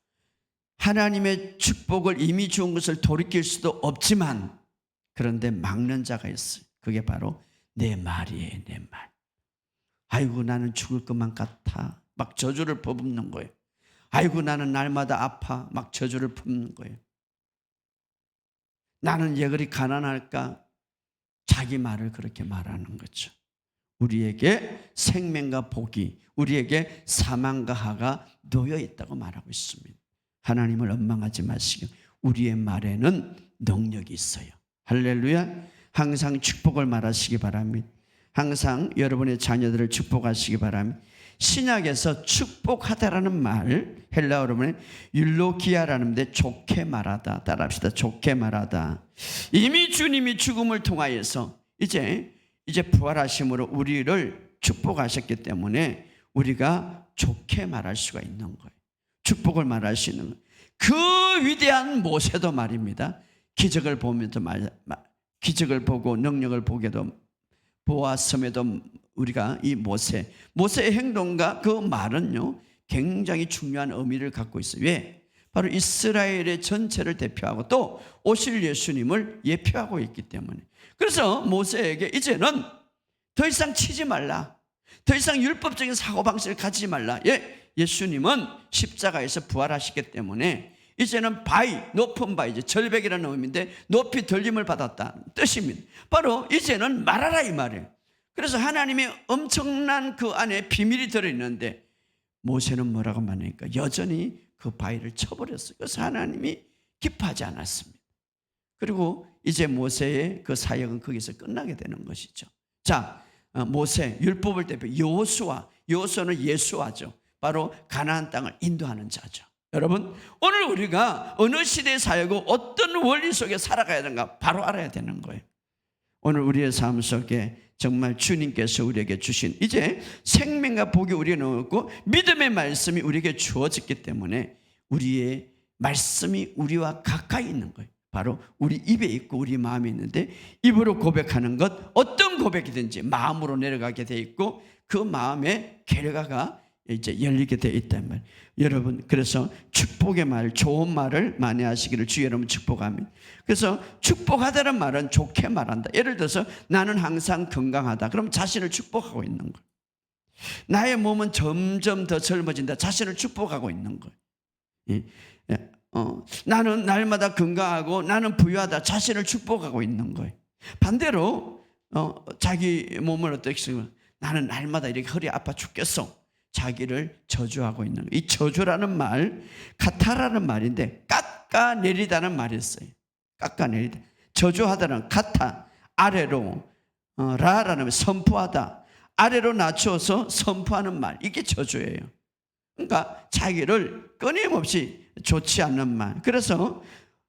Speaker 1: 하나님의 축복을 이미 주은 것을 돌이킬 수도 없지만 그런데 막는 자가 있어요. 그게 바로 내 말이에요. 내 말. 아이고 나는 죽을 것만 같아. 막 저주를 퍼붓는 거예요. 아이고 나는 날마다 아파. 막 저주를 뿜는 거예요. 나는 왜 그리 가난할까? 자기 말을 그렇게 말하는 거죠. 우리에게 생명과 복이, 우리에게 사망과 하가 놓여 있다고 말하고 있습니다. 하나님을 원망하지 마시고 우리의 말에는 능력이 있어요. 할렐루야. 항상 축복을 말하시기 바랍니다. 항상 여러분의 자녀들을 축복하시기 바랍니다. 신약에서 축복하다라는 말, 헬라어로 보면 율로기아라는 데 좋게 말하다. 따라합시다. 좋게 말하다. 이미 주님이 죽음을 통하여서 이제 부활하심으로 우리를 축복하셨기 때문에 우리가 좋게 말할 수가 있는 거예요. 축복을 말할 수 있는 거예요. 그 위대한 모세도 말입니다. 기적을 보면서 기적을 보고 능력을 보게도 보았음에도 우리가 이 모세의 행동과 그 말은요 굉장히 중요한 의미를 갖고 있어요. 왜? 바로 이스라엘의 전체를 대표하고 또 오실 예수님을 예표하고 있기 때문에. 그래서 모세에게 이제는 더 이상 치지 말라, 더 이상 율법적인 사고방식을 가지지 말라. 예수님은 십자가에서 부활하시기 때문에 이제는 높은 바위, 절벽이라는 의미인데 높이 들림을 받았다 뜻입니다. 바로 이제는 말하라 이 말이에요. 그래서 하나님이 엄청난 그 안에 비밀이 들어있는데 모세는 뭐라고 말하니까 여전히 그 바위를 쳐버렸어요. 그래서 하나님이 기뻐하지 않았습니다. 그리고 이제 모세의 그 사역은 거기서 끝나게 되는 것이죠. 자, 모세, 율법을 대표 여호수아는 예수아죠. 바로 가나안 땅을 인도하는 자죠. 여러분, 오늘 우리가 어느 시대에 살고 어떤 원리 속에 살아가야 되는가 바로 알아야 되는 거예요. 오늘 우리의 삶 속에 정말 주님께서 우리에게 주신 이제 생명과 복이 우리에 넣었고 믿음의 말씀이 우리에게 주어졌기 때문에 우리의 말씀이 우리와 가까이 있는 거예요. 바로 우리 입에 있고 우리 마음에 있는데 입으로 고백하는 것 어떤 고백이든지 마음으로 내려가게 돼 있고 그 마음의 결과가 이제 열리게 되어 있단 말이에요. 여러분, 그래서 축복의 말, 좋은 말을 많이 하시기를 주 여러분 축복합니다. 그래서 축복하다는 말은 좋게 말한다. 예를 들어서 나는 항상 건강하다. 그럼 자신을 축복하고 있는 거예요. 나의 몸은 점점 더 젊어진다. 자신을 축복하고 있는 거예요. 나는 날마다 건강하고 나는 부유하다. 자신을 축복하고 있는 거예요. 반대로 자기 몸을 어떻게 쓰면 나는 날마다 이렇게 허리 아파 죽겠어. 자기를 저주하고 있는 거예요. 이 저주라는 말, 카타라는 말인데 깎아내리다는 말이 있어요. 깎아내리다. 저주하다는 카타, 아래로, 라라는 선포하다. 아래로 낮추어서 선포하는 말, 이게 저주예요. 그러니까 자기를 끊임없이 좋지 않는 말. 그래서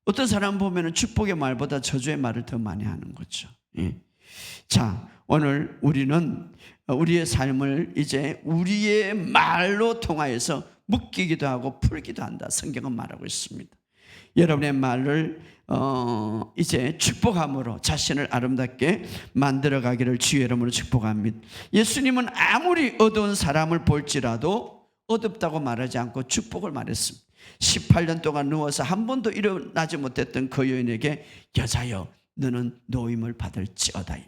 Speaker 1: 어떤 사람 보면 축복의 말보다 저주의 말을 더 많이 하는 거죠. 자, 오늘 우리는 우리의 삶을 이제 우리의 말로 통하여서 묶이기도 하고 풀기도 한다. 성경은 말하고 있습니다. 여러분의 말을 이제 축복함으로 자신을 아름답게 만들어가기를 주의 이름으로 축복합니다. 예수님은 아무리 어두운 사람을 볼지라도 어둡다고 말하지 않고 축복을 말했습니다. 18년 동안 누워서 한 번도 일어나지 못했던 그 여인에게 여자여 너는 노임을 받을지어다.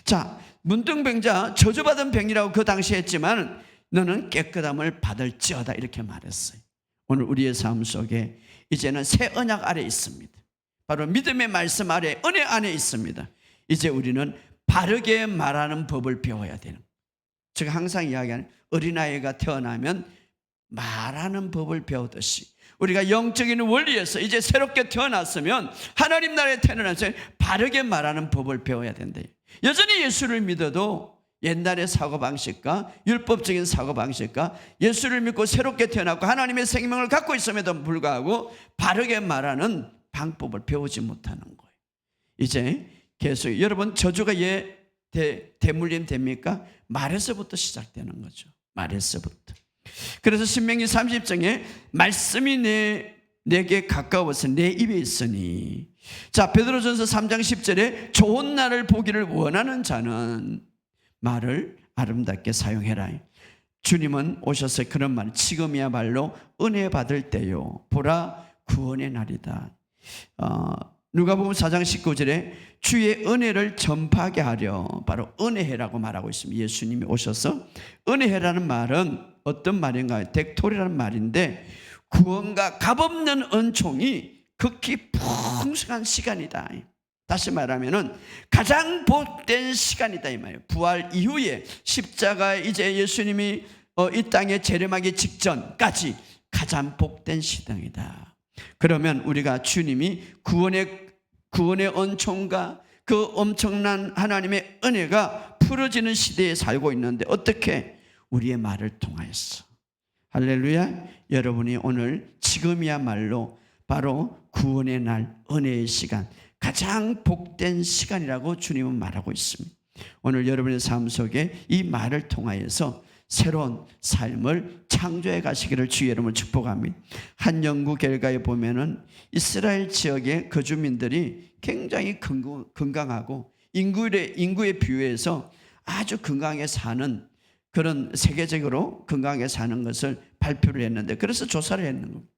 Speaker 1: 자, 문둥병자 저주받은 병이라고 그 당시에 했지만 너는 깨끗함을 받을지어다 이렇게 말했어요. 오늘 우리의 삶 속에 이제는 새 언약 아래 있습니다. 바로 믿음의 말씀 아래 은혜 안에 있습니다. 이제 우리는 바르게 말하는 법을 배워야 되는 거예요. 제가 항상 이야기하는 어린아이가 태어나면 말하는 법을 배우듯이 우리가 영적인 원리에서 이제 새롭게 태어났으면 하나님 나라에 태어나서 바르게 말하는 법을 배워야 된다. 여전히 예수를 믿어도 옛날의 사고방식과 율법적인 사고방식과 예수를 믿고 새롭게 태어났고 하나님의 생명을 갖고 있음에도 불구하고 바르게 말하는 방법을 배우지 못하는 거예요. 이제 계속 여러분 저주가 대물림 됩니까? 말에서부터 시작되는 거죠. 말에서부터. 그래서 신명기 30장에 말씀이 내게 가까워서 내 입에 있으니, 자, 베드로전서 3장 10절에 좋은 날을 보기를 원하는 자는 말을 아름답게 사용해라. 주님은 오셔서 그런 말, 지금이야말로 은혜 받을 때요 보라 구원의 날이다. 누가복음 4장 19절에 주의 은혜를 전파하게 하려, 바로 은혜해라고 말하고 있습니다. 예수님이 오셔서 은혜해라는 말은 어떤 말인가요? 덱토리라는 말인데 구원과 값없는 은총이 극히 풍성한 시간이다. 다시 말하면은 가장 복된 시간이다 이 말이에요. 부활 이후에 십자가에 이제 예수님이 이 땅에 재림하기 직전까지 가장 복된 시간이다. 그러면 우리가 주님이 구원의 은총과 그 엄청난 하나님의 은혜가 풀어지는 시대에 살고 있는데 어떻게? 우리의 말을 통하였어. 할렐루야. 여러분이 오늘 지금이야말로 바로 구원의 날, 은혜의 시간, 가장 복된 시간이라고 주님은 말하고 있습니다. 오늘 여러분의 삶 속에 이 말을 통하여서 새로운 삶을 창조해 가시기를 주의 이름으로 축복합니다. 한 연구 결과에 보면은 이스라엘 지역의 거주민들이 굉장히 건강하고 인구에 비유해서 아주 건강하게 사는, 그런 세계적으로 건강하게 사는 것을 발표를 했는데, 그래서 조사를 했는 겁니다.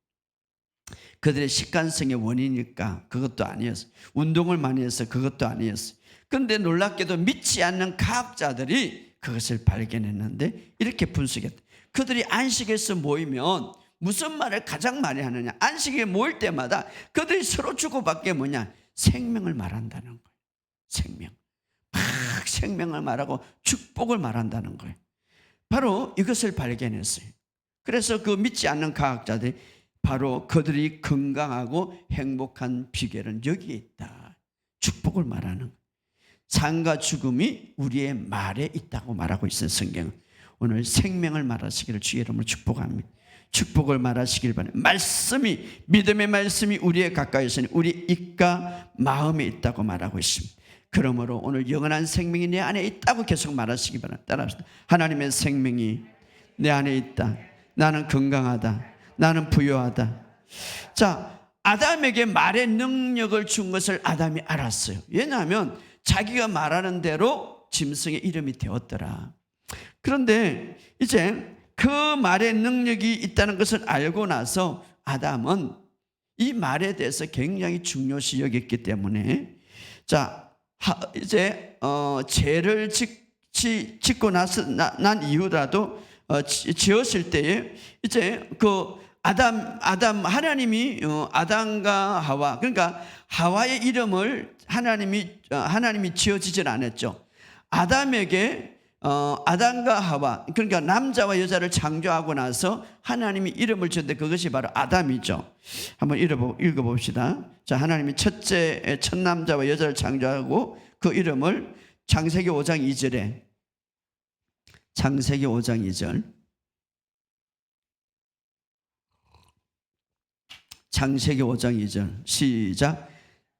Speaker 1: 그들의 식관성의 원인일까? 그것도 아니었어요. 운동을 많이 해서 그것도 아니었어요. 그런데 놀랍게도 믿지 않는 과학자들이 그것을 발견했는데 이렇게 분석했다. 그들이 안식에서 모이면 무슨 말을 가장 많이 하느냐? 안식에 모일 때마다 그들이 서로 주고받게 뭐냐? 생명을 말한다는 거예요. 생명. 막 생명을 말하고 축복을 말한다는 거예요. 바로 이것을 발견했어요. 그래서 그 믿지 않는 과학자들이 바로 그들이 건강하고 행복한 비결은 여기에 있다. 축복을 말하는 거예요. 삶과 죽음이 우리의 말에 있다고 말하고 있어요. 성경은. 오늘 생명을 말하시기를 주의 이름으로 축복합니다. 축복을 말하시길 바랍니다. 말씀이, 믿음의 말씀이 우리의 가까이 있으니 우리 입과 마음에 있다고 말하고 있습니다. 그러므로 오늘 영원한 생명이 내 안에 있다고 계속 말하시기 바랍니다. 따라합시다. 하나님의 생명이 내 안에 있다. 나는 건강하다. 나는 부유하다. 자, 아담에게 말의 능력을 준 것을 아담이 알았어요. 왜냐하면 자기가 말하는 대로 짐승의 이름이 되었더라. 그런데 이제 그 말의 능력이 있다는 것을 알고 나서 아담은 이 말에 대해서 굉장히 중요시 여겼기 때문에, 자, 이제 죄를 짓고 난 이후라도 지었을 때에 이제 그 하나님이 아담과 하와, 그러니까 하와의 이름을 하나님이 지어지질 않았죠. 아담에게 아담과 하와, 그러니까 남자와 여자를 창조하고 나서 하나님이 이름을 지었는데 그것이 바로 아담이죠. 한번 읽어봅시다. 자, 하나님이 첫 남자와 여자를 창조하고 그 이름을 창세기 5장 2절에, 창세기 5장 2절, 창세기 5장 2절 시작.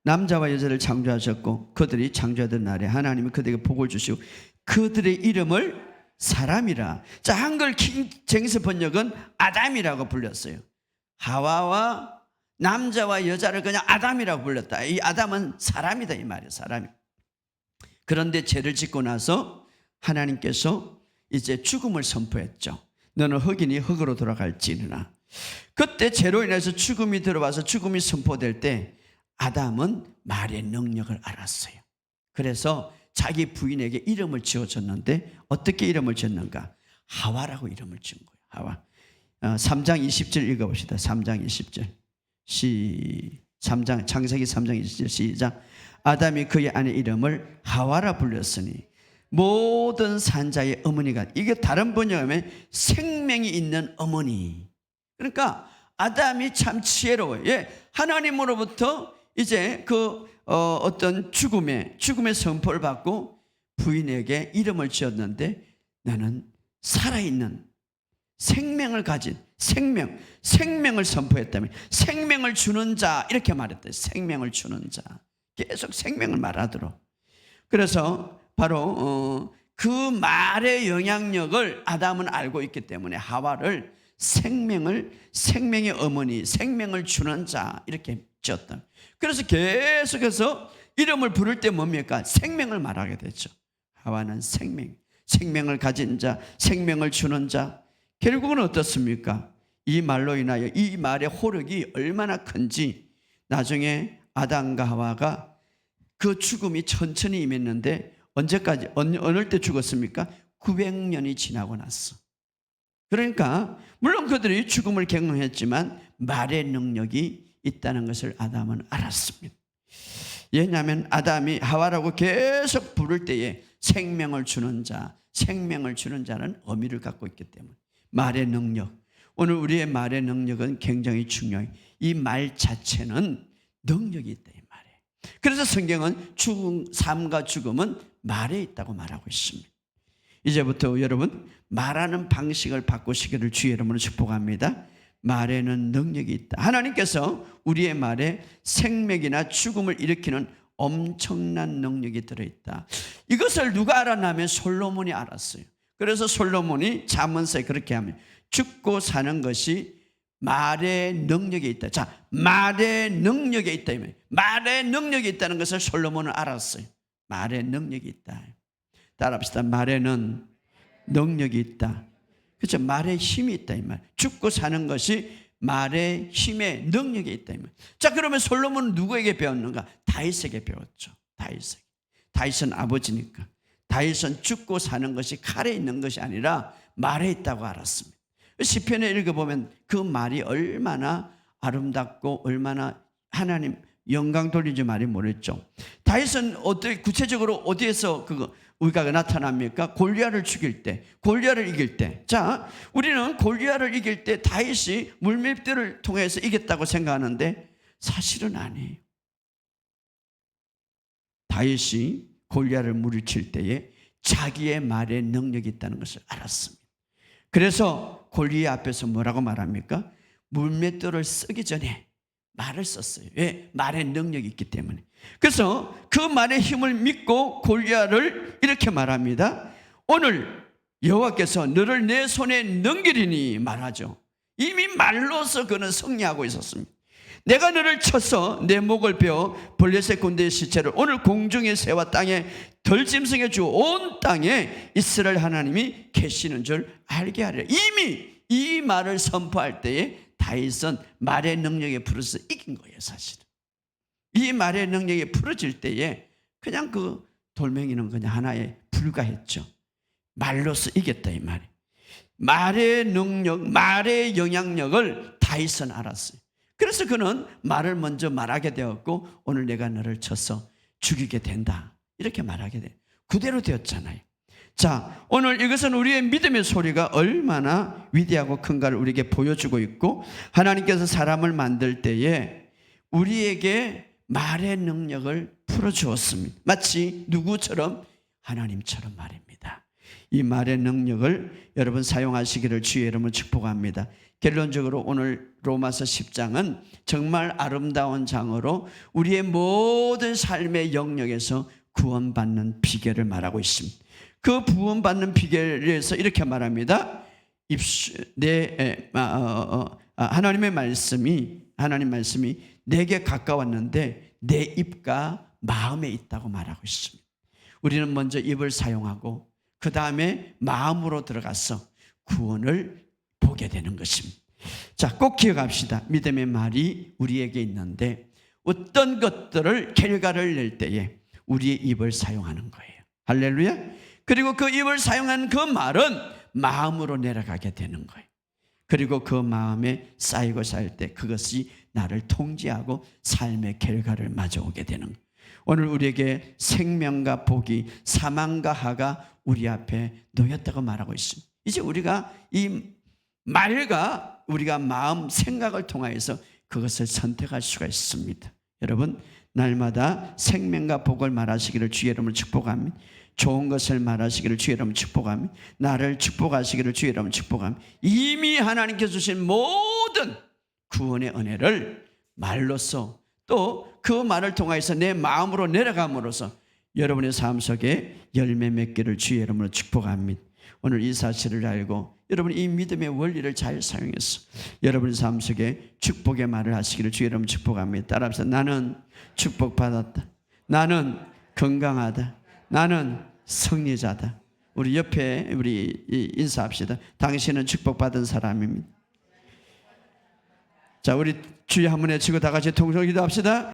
Speaker 1: 남자와 여자를 창조하셨고 그들이 창조하던 날에 하나님이 그들에게 복을 주시고 그들의 이름을 사람이라. 자, 한글 킹제임스 번역은 아담이라고 불렸어요. 하와와 남자와 여자를 그냥 아담이라고 불렀다. 이 아담은 사람이다 이 말이에요. 사람이. 그런데 죄를 짓고 나서 하나님께서 이제 죽음을 선포했죠. 너는 흙이니 흙으로 돌아갈지니라. 그때 죄로 인해서 죽음이 들어와서 죽음이 선포될 때 아담은 말의 능력을 알았어요. 그래서 자기 부인에게 이름을 지어줬는데 어떻게 이름을 지었는가? 하와라고 이름을 지은 거예요. 하와. 3장 20절 읽어봅시다. 3장 20절. 창세기 3장 20절 시작. 아담이 그의 아내 이름을 하와라 불렸으니 모든 산자의 어머니가, 이게 다른 번역하면 생명이 있는 어머니. 그러니까 아담이 참 지혜로워요. 예, 하나님으로부터 이제 어떤 죽음의 선포를 받고 부인에게 이름을 지었는데 나는 살아있는 생명을 가진 생명을 선포했다면 생명을 주는 자 이렇게 말했대요. 생명을 주는 자. 계속 생명을 말하도록. 그래서 바로 그 말의 영향력을 아담은 알고 있기 때문에 하와를 생명의 어머니, 생명을 주는 자 이렇게 지었다. 그래서 계속해서 이름을 부를 때 뭡니까? 생명을 말하게 되죠. 하와는 생명을 가진 자, 생명을 주는 자. 결국은 어떻습니까? 이 말로 인하여 이 말의 호력이 얼마나 큰지 나중에 아담과 하와가 그 죽음이 천천히 임했는데 언제까지, 어느 때 죽었습니까? 900년이 지나고 났어. 그러니까 물론 그들이 죽음을 경험했지만 말의 능력이 있다는 것을 아담은 알았습니다. 왜냐하면 아담이 하와라고 계속 부를 때에 생명을 주는 자는 의미를 갖고 있기 때문에. 말의 능력. 오늘 우리의 말의 능력은 굉장히 중요해요. 이 말 자체는 능력이 있다 이 말이에요. 그래서 성경은 삶과 죽음은 말에 있다고 말하고 있습니다. 이제부터 여러분 말하는 방식을 바꾸시기를 주의 이름으로 축복합니다. 말에는 능력이 있다. 하나님께서 우리의 말에 생명이나 죽음을 일으키는 엄청난 능력이 들어있다. 이것을 누가 알았냐면 솔로몬이 알았어요. 그래서 솔로몬이 잠언서에 그렇게 하면 죽고 사는 것이 말의 능력이 있다. 자, 말의 능력이 있다. 말의 능력이 있다는 것을 솔로몬은 알았어요. 말의 능력이 있다. 따라합시다. 말에는 능력이 있다. 그렇죠? 말에 힘이 있다 이 말. 죽고 사는 것이 말의 힘에 능력이 있다 이 말. 자, 그러면 솔로몬은 누구에게 배웠는가? 다윗에게 배웠죠. 다윗은 아버지니까. 다윗은 죽고 사는 것이 칼에 있는 것이 아니라 말에 있다고 알았습니다. 시편에 읽어보면 그 말이 얼마나 아름답고 얼마나 하나님 영광 돌리지 말이 모르겠죠. 다윗은 구체적으로 어디에서 우리가 나타납니까? 골리앗을 죽일 때, 골리앗을 이길 때. 자, 우리는 골리앗을 이길 때 다윗이 물밀들을 통해서 이겼다고 생각하는데 사실은 아니에요. 다윗이 골리앗을 물리칠 때에 자기의 말에 능력이 있다는 것을 알았습니다. 그래서 골리앗 앞에서 뭐라고 말합니까? 물맷돌을 쓰기 전에 말을 썼어요. 왜? 말에 능력이 있기 때문에. 그래서 그 말의 힘을 믿고 골리앗을 이렇게 말합니다. 오늘 여호와께서 너를 내 손에 넘기리니 말하죠. 이미 말로서 그는 승리하고 있었습니다. 내가 너를 쳐서 내 목을 베어 블레셋 군대의 시체를 오늘 공중의 새와 땅에 덜짐승해 주어 온 땅에 이스라엘 하나님이 계시는 줄 알게 하리라. 이미 이 말을 선포할 때에 다윗은 말의 능력에 풀어서 이긴 거예요. 사실은 이 말의 능력에 풀어질 때에 그냥 그 돌멩이는 그냥 하나에 불과했죠. 말로서 이겼다 이 말이. 말의 능력, 말의 영향력을 다윗은 알았어요. 그래서 그는 말을 먼저 말하게 되었고 오늘 내가 너를 쳐서 죽이게 된다 이렇게 말하게 돼. 그대로 되었잖아요. 자, 오늘 이것은 우리의 믿음의 소리가 얼마나 위대하고 큰가를 우리에게 보여주고 있고 하나님께서 사람을 만들 때에 우리에게 말의 능력을 풀어주었습니다. 마치 누구처럼? 하나님처럼 말입니다. 이 말의 능력을 여러분 사용하시기를 주의 이름으로 축복합니다. 결론적으로 오늘 로마서 10장은 정말 아름다운 장으로 우리의 모든 삶의 영역에서 구원받는 비결을 말하고 있습니다. 그 구원받는 비결에서 이렇게 말합니다. 하나님 말씀이 내게 가까웠는데 내 입과 마음에 있다고 말하고 있습니다. 우리는 먼저 입을 사용하고 그 다음에 마음으로 들어가서 구원을 보게 되는 것입니다. 자, 꼭 기억합시다. 믿음의 말이 우리에게 있는데 어떤 것들을 결과를 낼 때에 우리의 입을 사용하는 거예요. 할렐루야. 그리고 그 입을 사용한 그 말은 마음으로 내려가게 되는 거예요. 그리고 그 마음에 쌓이고 쌓일 때 그것이 나를 통제하고 삶의 결과를 마주오게 되는 거예요. 오늘 우리에게 생명과 복이 사망과 하가 우리 앞에 놓였다고 말하고 있습니다. 이제 우리가 이 말과 우리가 마음, 생각을 통하여서 그것을 선택할 수가 있습니다. 여러분, 날마다 생명과 복을 말하시기를 주의 이름으로 축복합니다. 좋은 것을 말하시기를 주의 이름으로 축복합니다. 나를 축복하시기를 주의 이름으로 축복합니다. 이미 하나님께서 주신 모든 구원의 은혜를 말로써 또 그 말을 통해서 내 마음으로 내려감으로써 여러분의 삶 속에 열매 맺기를 주의 이름으로 축복합니다. 오늘 이 사실을 알고 여러분 이 믿음의 원리를 잘 사용해서 여러분의 삶 속에 축복의 말을 하시기를 주의 이름으로 축복합니다. 따라합시다. 나는 축복받았다. 나는 건강하다. 나는 승리자다. 우리 옆에 우리 인사합시다. 당신은 축복받은 사람입니다. 자, 우리 주여 한 번 외치고 다 같이 통성 기도합시다.